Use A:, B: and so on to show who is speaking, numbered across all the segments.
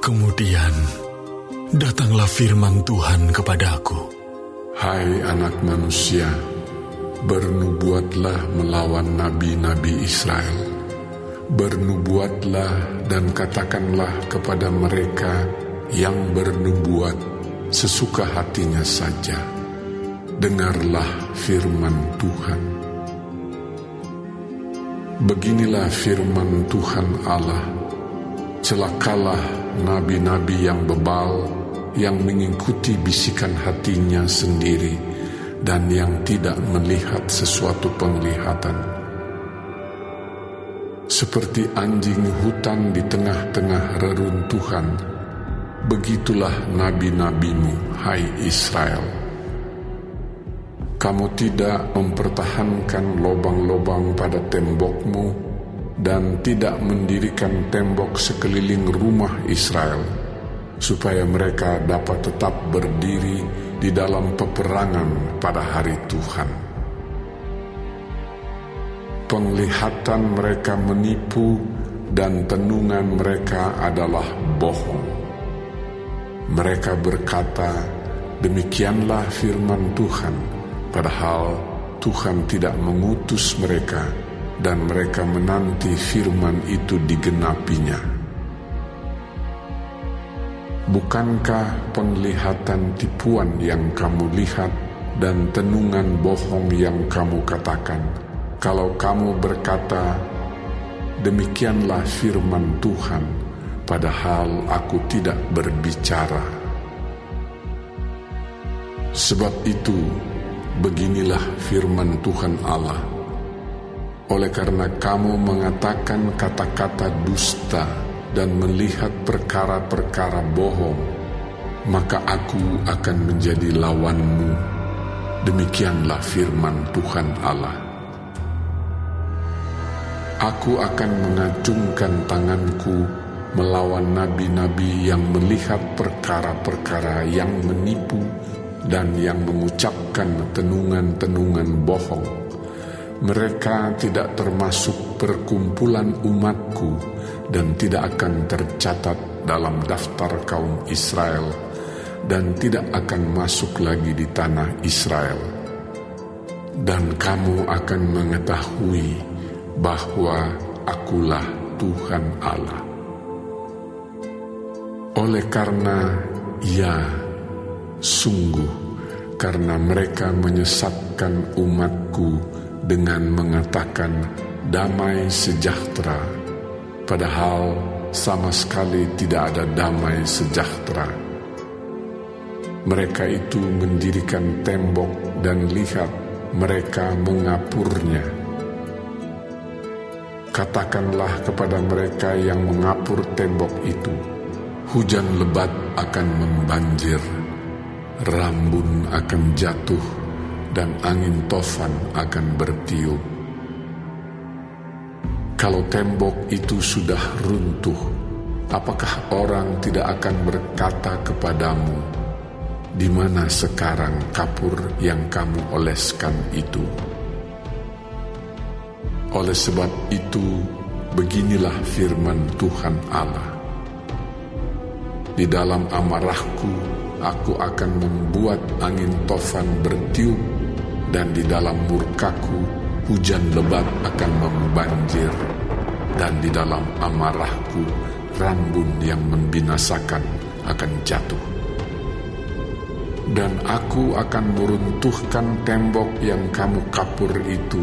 A: Kemudian datanglah firman Tuhan kepadaku.
B: Hai anak manusia, bernubuatlah melawan nabi-nabi Israel. Bernubuatlah dan katakanlah kepada mereka yang bernubuat sesuka hatinya saja. Dengarlah firman Tuhan. Beginilah firman Tuhan Allah. Celakalah nabi-nabi yang bebal, yang mengikuti bisikan hatinya sendiri, dan yang tidak melihat sesuatu penglihatan. Seperti anjing hutan di tengah-tengah reruntuhan, begitulah nabi-nabimu, hai Israel. Kamu tidak mempertahankan lobang-lobang pada tembokmu, dan tidak mendirikan tembok sekeliling rumah Israel, supaya mereka dapat tetap berdiri di dalam peperangan pada hari Tuhan. Penglihatan mereka menipu, dan tenungan mereka adalah bohong. Mereka berkata, demikianlah firman Tuhan, padahal Tuhan tidak mengutus mereka, dan mereka menanti firman itu digenapinya. Bukankah penglihatan tipuan yang kamu lihat dan tenungan bohong yang kamu katakan, kalau kamu berkata, demikianlah firman Tuhan, padahal aku tidak berbicara? Sebab itu, beginilah firman Tuhan Allah. Oleh karena kamu mengatakan kata-kata dusta dan melihat perkara-perkara bohong, maka aku akan menjadi lawanmu. Demikianlah firman Tuhan Allah. Aku akan mengacungkan tanganku melawan nabi-nabi yang melihat perkara-perkara yang menipu dan yang mengucapkan tenungan-tenungan bohong. Mereka tidak termasuk perkumpulan umatku dan tidak akan tercatat dalam daftar kaum Israel dan tidak akan masuk lagi di tanah Israel. Dan kamu akan mengetahui bahwa akulah Tuhan Allah. Oleh karena sungguh karena mereka menyesatkan umatku dengan mengatakan damai sejahtera, padahal sama sekali tidak ada damai sejahtera. Mereka itu mendirikan tembok dan lihat mereka mengapurnya. Katakanlah kepada mereka yang mengapur tembok itu, hujan lebat akan membanjir, rambun akan jatuh, dan angin tofan akan bertiup. Kalau tembok itu sudah runtuh, apakah orang tidak akan berkata kepadamu, di mana sekarang kapur yang kamu oleskan itu? Oleh sebab itu, beginilah firman Tuhan Allah. Di dalam amarahku, aku akan membuat angin tofan bertiup, dan di dalam murkaku hujan lebat akan membanjir, dan di dalam amarahku rambun yang membinasakan akan jatuh. Dan aku akan meruntuhkan tembok yang kamu kapur itu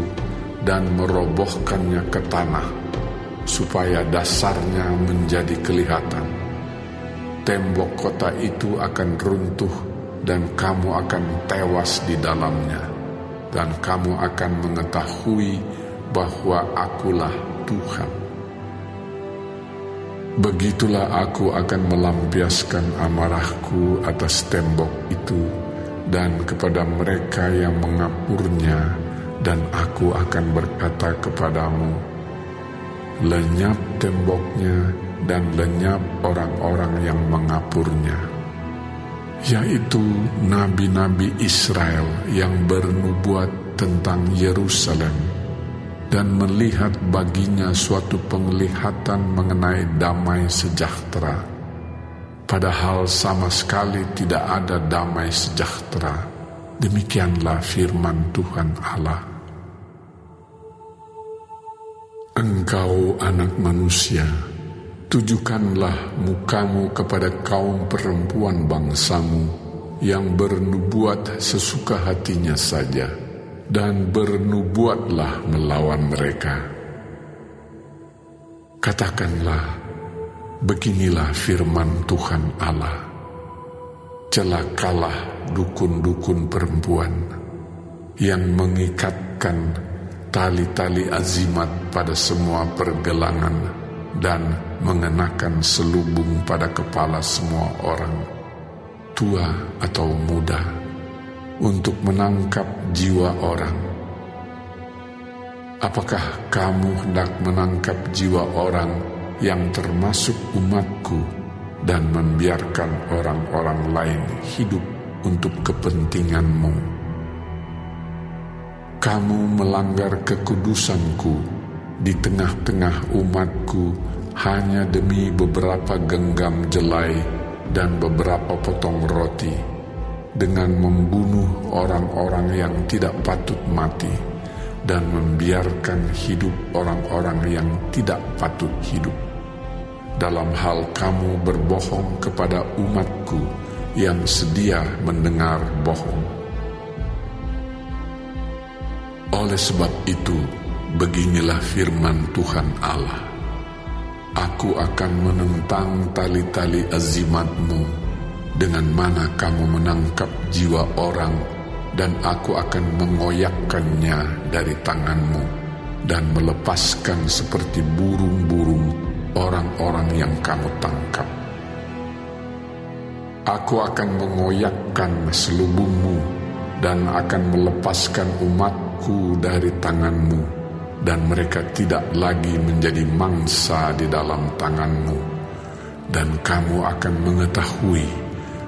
B: dan merobohkannya ke tanah, supaya dasarnya menjadi kelihatan. Tembok kota itu akan runtuh dan kamu akan tewas di dalamnya, dan kamu akan mengetahui bahwa akulah Tuhan. Begitulah aku akan melampiaskan amarahku atas tembok itu dan kepada mereka yang mengapurnya, dan aku akan berkata kepadamu, lenyap temboknya dan lenyap orang-orang yang mengapurnya, yaitu nabi-nabi Israel yang bernubuat tentang Yerusalem dan melihat baginya suatu penglihatan mengenai damai sejahtera. padahal sama sekali tidak ada damai sejahtera. Demikianlah firman Tuhan Allah. Engkau anak manusia, tujukanlah mukamu kepada kaum perempuan bangsamu yang bernubuat sesuka hatinya saja, dan bernubuatlah melawan mereka. Katakanlah, beginilah firman Tuhan Allah. Celakalah dukun-dukun perempuan yang mengikatkan tali-tali azimat pada semua pergelangan dan mengenakan selubung pada kepala semua orang, tua atau muda, untuk menangkap jiwa orang. Apakah kamu hendak menangkap jiwa orang yang termasuk umatku dan membiarkan orang-orang lain hidup untuk kepentinganmu? Kamu melanggar kekudusanku di tengah-tengah umatku hanya demi beberapa genggam jelai dan beberapa potong roti, dengan membunuh orang-orang yang tidak patut mati dan membiarkan hidup orang-orang yang tidak patut hidup. Dalam hal kamu berbohong kepada umatku yang sedia mendengar bohong. Oleh sebab itu, beginilah firman Tuhan Allah. Aku akan menentang tali-tali azimatmu, dengan mana kamu menangkap jiwa orang, dan aku akan mengoyakkannya dari tanganmu, dan melepaskan seperti burung-burung orang-orang yang kamu tangkap. Aku akan mengoyakkan selubungmu, dan akan melepaskan umatku dari tanganmu, dan mereka tidak lagi menjadi mangsa di dalam tanganmu, dan kamu akan mengetahui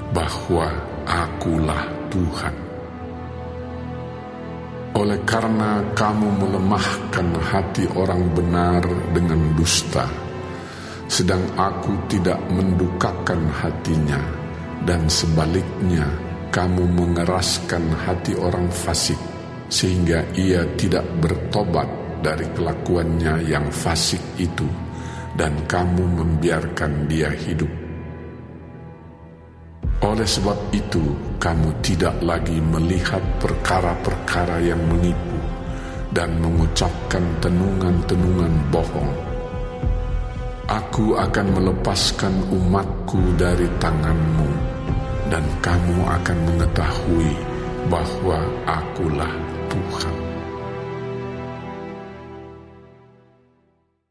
B: bahwa Akulah Tuhan. Oleh karena kamu melemahkan hati orang benar dengan dusta, sedang Aku tidak mendukakan hatinya, dan sebaliknya kamu mengeraskan hati orang fasik, sehingga ia tidak bertobat dari kelakuannya yang fasik itu, dan kamu membiarkan dia hidup. Oleh sebab itu, kamu tidak lagi melihat perkara-perkara yang menipu dan mengucapkan tenungan-tenungan bohong. Aku akan melepaskan umatku dari tanganmu, dan kamu akan mengetahui bahwa Akulah Tuhan.